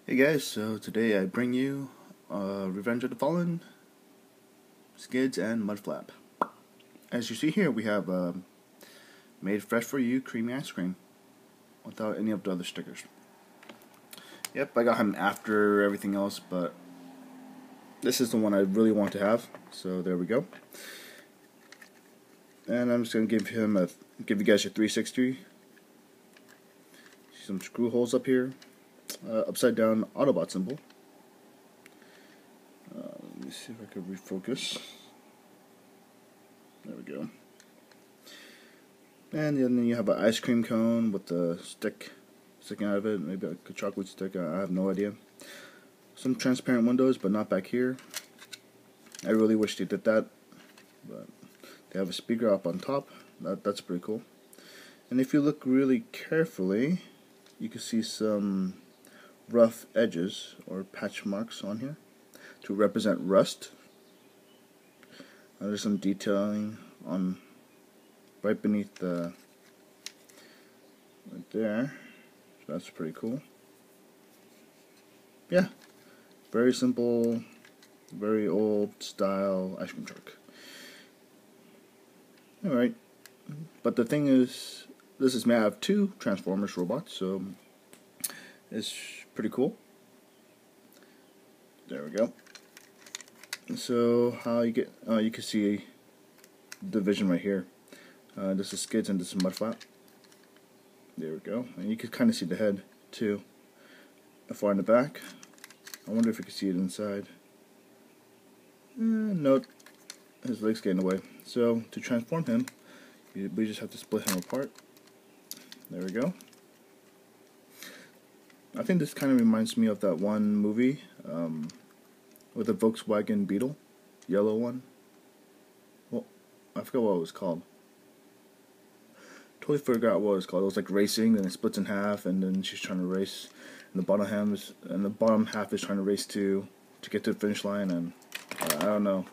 Hey guys, so today I bring you Revenge of the Fallen, Skids and Mudflap. As you see here, we have made fresh for you creamy ice cream without any of the other stickers. Yep, I got him after everything else, but this is the one I really want to have, so there we go. And I'm just gonna give you guys a 360. Some screw holes up here. Upside down Autobot symbol. Let me see if I can refocus. There we go. And then you have an ice cream cone with the stick sticking out of it. Maybe like a chocolate stick. I have no idea. Some transparent windows, but not back here. I really wish they did that, but they have a speaker up on top. That's pretty cool. And if you look really carefully, you can see some rough edges or patch marks on here to represent rust. There's some detailing on right beneath the right there, so that's pretty cool. Yeah, very simple, very old style ice cream truck. Alright, but the thing is, this is made out of two Transformers robots, so it's pretty cool. There we go. So how you get, you can see the vision right here. This is Skids and this is Mudflap. There we go. And you can kind of see the head too. Far in the back. I wonder if you can see it inside. Nope. His legs get in the way. So to transform him, we just have to split him apart. There we go. I think this kind of reminds me of that one movie with a Volkswagen Beetle, yellow one. Well, I forgot what it was called. Totally forgot what it was called. It was like racing, and it splits in half, and then she's trying to race, and the bottom half is trying to race to get to the finish line, and I don't know.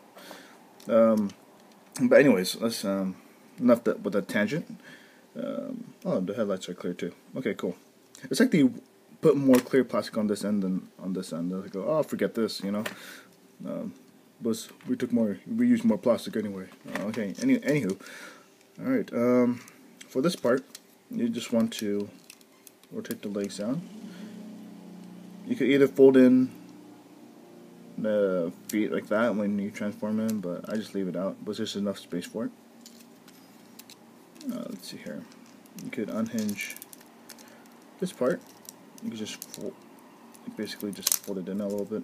But anyways, let's enough with that tangent. Oh, the headlights are clear too. Okay, cool. It's like the put more clear plastic on this end than on this end. They go, oh, forget this, you know. But we used more plastic anyway. Okay. Anywho, all right. For this part, you just want to rotate the legs down. You could either fold in the feet like that when you transform him, but I just leave it out. But there's enough space for it. Let's see here. You could unhinge this part. You can just basically just fold it in a little bit,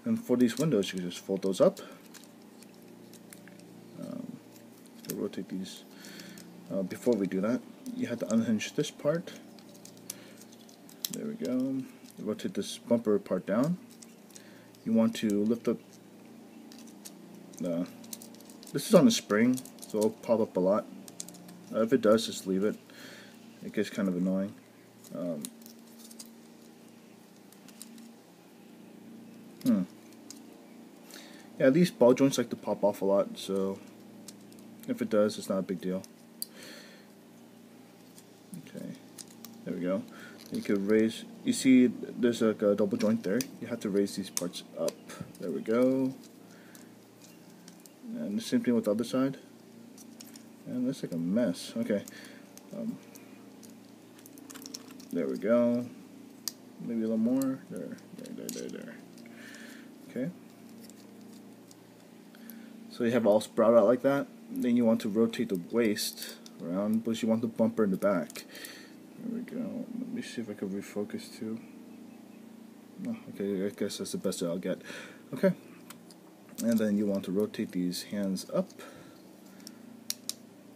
and for these windows, you can just fold those up. Rotate these. Before we do that, you have to unhinge this part. There we go. Rotate this bumper part down. You want to lift up. This is on a spring, so it'll pop up a lot. If it does, just leave it. It gets kind of annoying. Yeah, these ball joints like to pop off a lot, so if it does, it's not a big deal. Okay, there we go. You could raise, you see there's like a double joint there. You have to raise these parts up. There we go. And the same thing with the other side. And that's like a mess. Okay. There we go. Maybe a little more. There. Okay. So you have it all sprout out like that. Then you want to rotate the waist around, but you want the bumper in the back. There we go. Let me see if I can refocus too. Oh, okay, I guess that's the best I'll get. Okay. And then you want to rotate these hands up.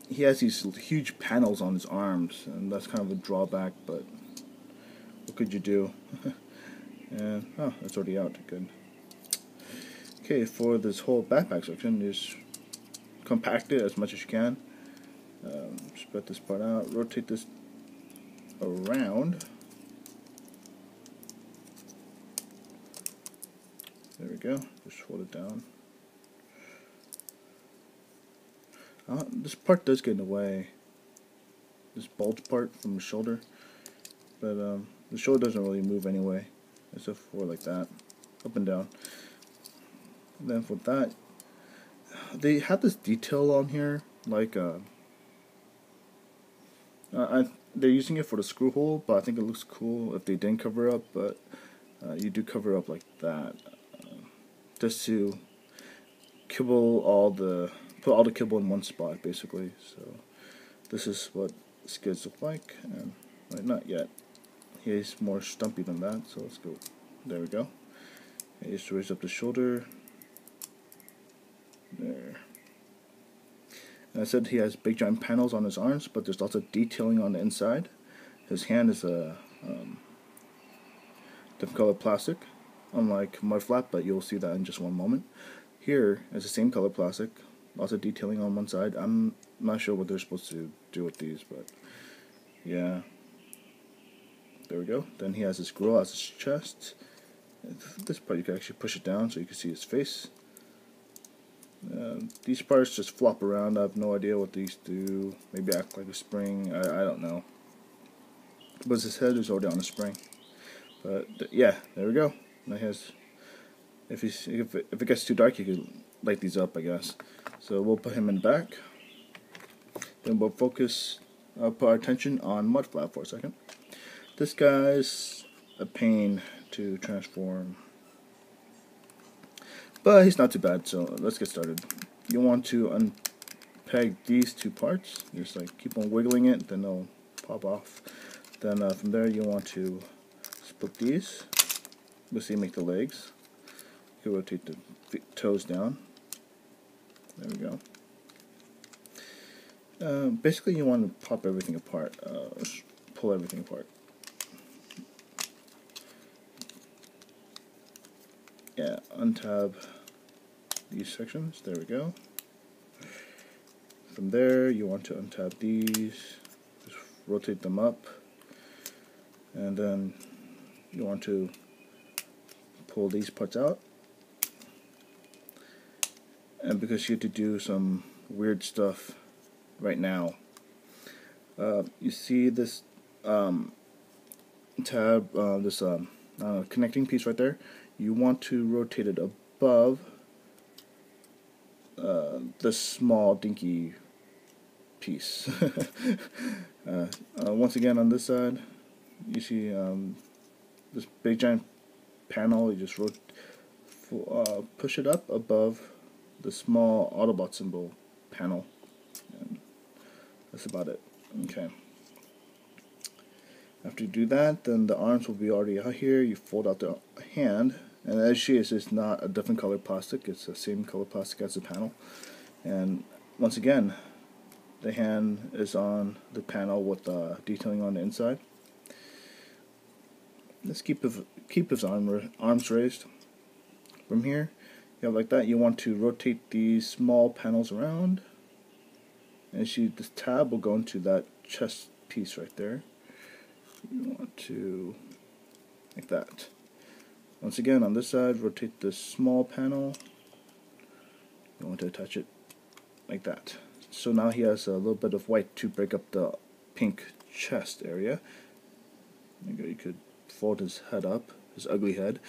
He has these huge panels on his arms, and that's kind of a drawback, but what could you do? And, oh, it's already out. Good. Okay, for this whole backpack section, just compact it as much as you can. Spread this part out, rotate this around. There we go, just fold it down. This part does get in the way, this bulge part from the shoulder, but the shoulder doesn't really move anyway. except for like that, up and down. And then for that, they have this detail on here, like they're using it for the screw hole, but I think it looks cool if they didn't cover up. But you do cover up like that, just to kibble put all the kibble in one spot, basically. So this is what skids look like, and not yet. He's more stumpy than that, so let's go. There we go. Okay, just raise up the shoulder. There. And I said he has big giant panels on his arms, but there's also detailing on the inside. His hand is a different color plastic, unlike Mudflap, but you'll see that in just one moment. Here is the same color plastic, lots of detailing on one side. I'm not sure what they're supposed to do with these, but yeah. There we go. Then he has his grill as his chest. This part you can actually push it down so you can see his face. These parts just flop around. I have no idea what these do. Maybe act like a spring. I don't know. But his head is already on a spring. But yeah, there we go. Now he has. If it gets too dark, you can light these up, I guess. So we'll put him in back. Then we'll put our attention on Mudflap for a second. This guy's a pain to transform, but he's not too bad, so let's get started. You want to unpeg these two parts, just like keep on wiggling it, then they'll pop off. Then from there you want to split these. We'll see, make the legs. You can rotate the toes down. There we go. Basically you want to pop everything apart, pull everything apart. Yeah, untab these sections. There we go. From there, you want to untab these, just rotate them up, and then you want to pull these parts out. And because you have to do some weird stuff right now, you see this tab, this connecting piece right there. You want to rotate it above the small dinky piece. Once again, on this side, you see this big giant panel. You just push it up above the small Autobot symbol panel, and that's about it. Okay. After you do that, then the arms will be already out here. You fold out the hand, and as she is, it's not a different color plastic. It's the same color plastic as the panel. And once again, the hand is on the panel with detailing on the inside. Let's keep his arms raised. From here, you have like that. You want to rotate these small panels around, and this tab will go into that chest piece right there. You want to, like that. Once again, on this side, rotate this small panel. You want to attach it like that. So now he has a little bit of white to break up the pink chest area. There you go. You could fold his head up, his ugly head.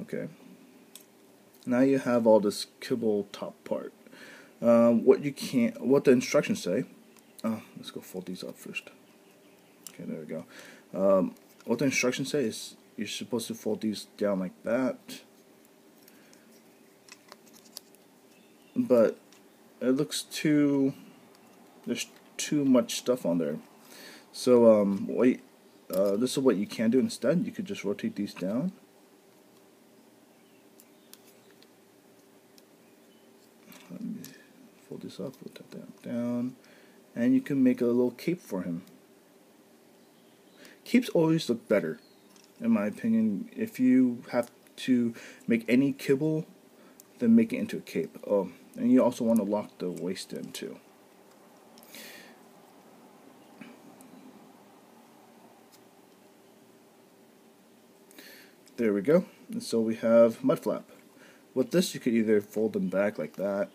Okay. Now you have all this kibble top part. What the instructions say. Let's go fold these up first. Okay, there we go. What the instructions say is you're supposed to fold these down like that, but it looks there's too much stuff on there. So this is what you can do instead. You could just rotate these down. Let me fold this up, rotate that down, and you can make a little cape for him. Capes always look better, in my opinion. If you have to make any kibble, then make it into a cape. Oh, and you also want to lock the waist in too. There we go. And so we have Mudflap. With this, you could either fold them back like that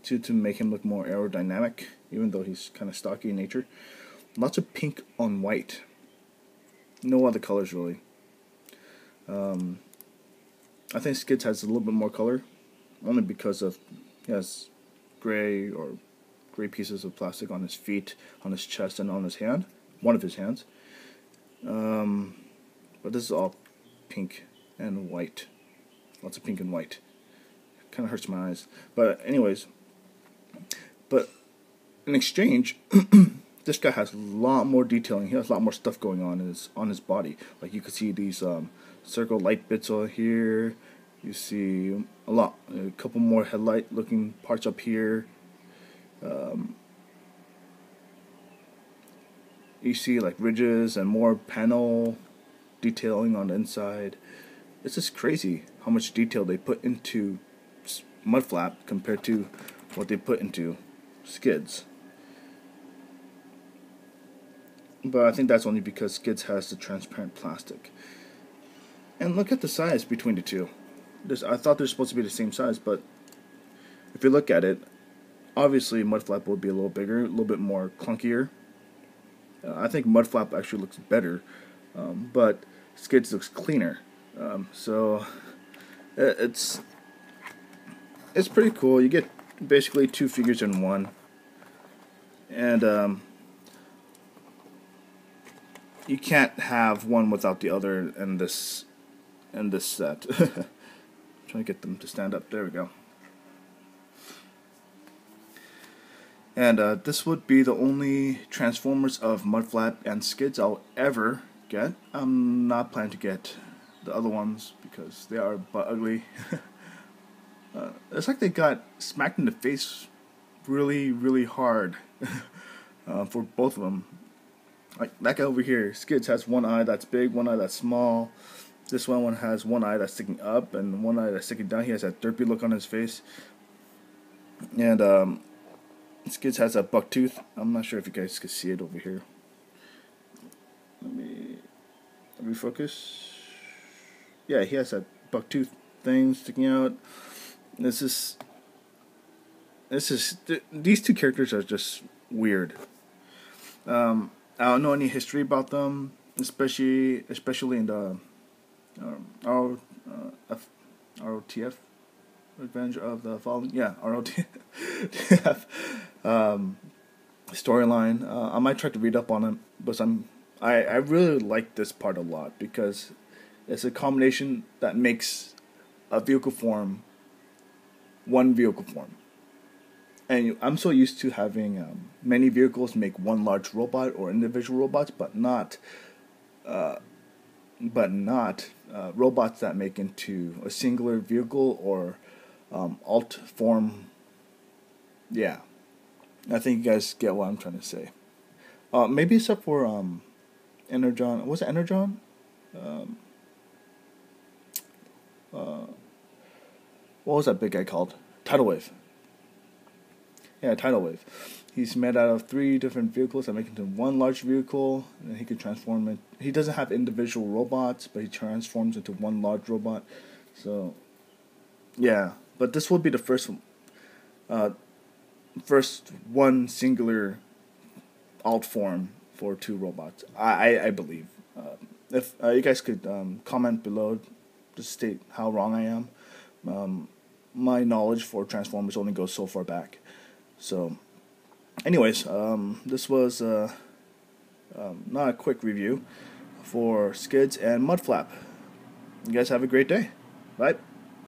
to make him look more aerodynamic, even though he's kind of stocky in nature. Lots of pink on white. No other colors really. I think Skids has a little bit more color, only because of he has gray pieces of plastic on his feet, on his chest, and on his hand, one of his hands. But this is all pink and white, lots of pink and white. Kind of hurts my eyes, but anyways. But in exchange, this guy has a lot more detailing. He has a lot more stuff going on in his body. Like you can see these circle light bits over here. You see a couple more headlight looking parts up here. You see like ridges and more panel detailing on the inside. It's just crazy how much detail they put into Mudflap compared to what they put into Skids. But I think that's only because Skids has the transparent plastic. And look at the size between the two. I thought they're supposed to be the same size, but if you look at it, obviously Mudflap will be a little bigger, a little bit more clunkier. I think Mudflap actually looks better, but Skids looks cleaner. So it's pretty cool. You get basically two figures in one, and you can't have one without the other in this set. Trying to get them to stand up. There we go. And this would be the only Transformers of Mudflap and Skids I'll ever get. I'm not planning to get the other ones because they are butt ugly. It's like they got smacked in the face really, really hard for both of them. Like that guy over here, Skids has one eye that's big, one eye that's small. This one has one eye that's sticking up and one eye that's sticking down. He has that derpy look on his face. And Skids has a buck tooth. I'm not sure if you guys can see it over here. Let me refocus. Yeah, he has that buck tooth thing sticking out. These two characters are just weird. I don't know any history about them, especially in the ROTF Revenge of the Fallen. Yeah, ROTF storyline. I might try to read up on it, but I really like this part a lot because it's a combination that makes a vehicle form one vehicle form. And I'm so used to having many vehicles make one large robot or individual robots, but not robots that make into a singular vehicle or alt form. Yeah, I think you guys get what I'm trying to say. Maybe except for Energon. Was it Energon? What was that big guy called? Tidal Wave. Yeah, Tidal Wave. He's made out of 3 different vehicles that make into one large vehicle, and he can transform it. He doesn't have individual robots, but he transforms into one large robot. So, yeah. But this will be the first one singular alt form for 2 robots. I believe. If you guys could comment below to state how wrong I am. My knowledge for Transformers only goes so far back. So, anyways, this was not a quick review for Skids and Mudflap. You guys have a great day. Bye.